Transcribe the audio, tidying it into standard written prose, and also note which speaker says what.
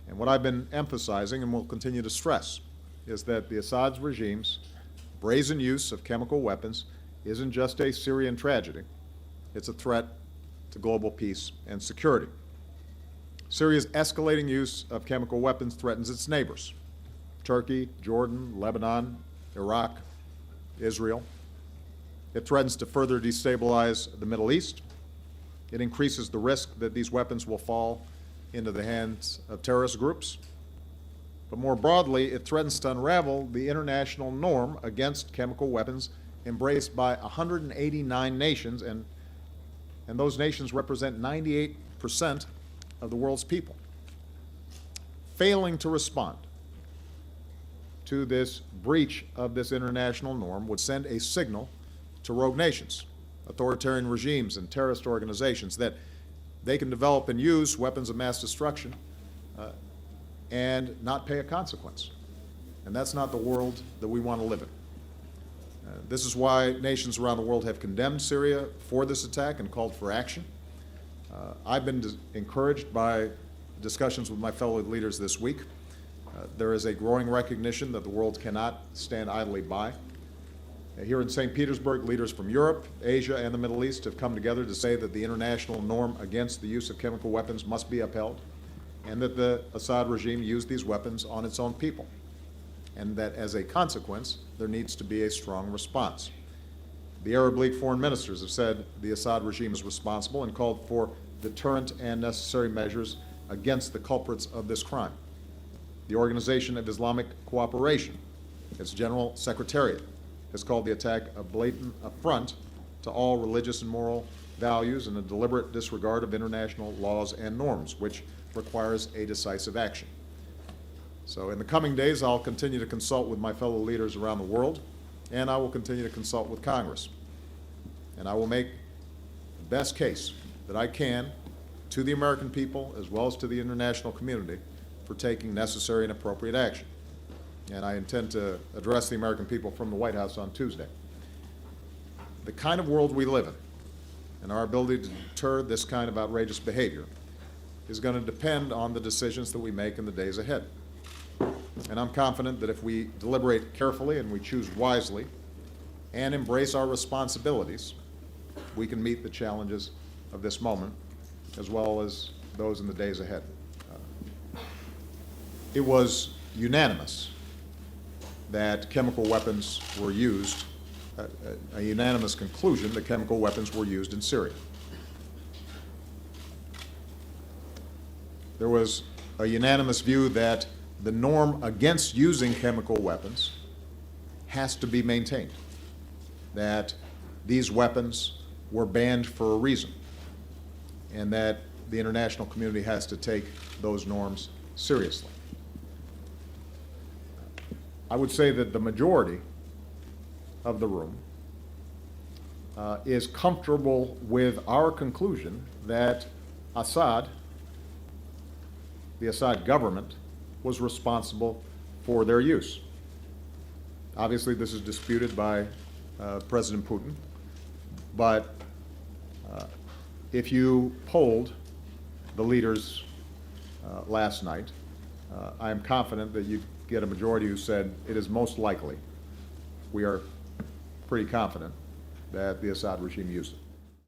Speaker 1: And what I've been emphasizing and will continue to stress is that the Assad regime's brazen use of chemical weapons isn't just a Syrian tragedy, it's a threat to global peace and security. Syria's escalating use of chemical weapons threatens its neighbors: Turkey, Jordan, Lebanon, Iraq, Israel. It threatens to further destabilize the Middle East. It increases the risk that these weapons will fall into the hands of terrorist groups. But more broadly, it threatens to unravel the international norm against chemical weapons embraced by 189 nations, and those nations represent 98% of the world's people. Failing to respond to this breach of this international norm would send a signal to rogue nations, authoritarian regimes, and terrorist organizations that they can develop and use weapons of mass destruction and not pay a consequence. And that's not the world that we want to live in. This is why nations around the world have condemned Syria for this attack and called for action. I've been encouraged by discussions with my fellow leaders this week. There is a growing recognition that the world cannot stand idly by. Here in St. Petersburg, leaders from Europe, Asia, and the Middle East have come together to say that the international norm against the use of chemical weapons must be upheld, and that the Assad regime used these weapons on its own people, and that as a consequence, there needs to be a strong response. The Arab League foreign ministers have said the Assad regime is responsible and called for deterrent and necessary measures against the culprits of this crime. The Organization of Islamic Cooperation, its General Secretariat, has called the attack a blatant affront to all religious and moral values and a deliberate disregard of international laws and norms, which requires a decisive action. So in the coming days, I'll continue to consult with my fellow leaders around the world, and I will continue to consult with Congress. And I will make the best case that I can to the American people as well as to the international community for taking necessary and appropriate action. And I intend to address the American people from the White House on Tuesday. The kind of world we live in and our ability to deter this kind of outrageous behavior is going to depend on the decisions that we make in the days ahead. And I'm confident that if we deliberate carefully and we choose wisely and embrace our responsibilities, we can meet the challenges of this moment as well as those in the days ahead. It was unanimous that chemical weapons were used, a unanimous conclusion that chemical weapons were used in Syria. There was a unanimous view that the norm against using chemical weapons has to be maintained, that these weapons were banned for a reason, and that the international community has to take those norms seriously. I would say that the majority of the room is comfortable with our conclusion that Assad, the Assad government, was responsible for their use. Obviously, this is disputed by President Putin, but if you polled the leaders last night, I am confident that you'd get a majority who said it is most likely, we are pretty confident, that the Assad regime used it.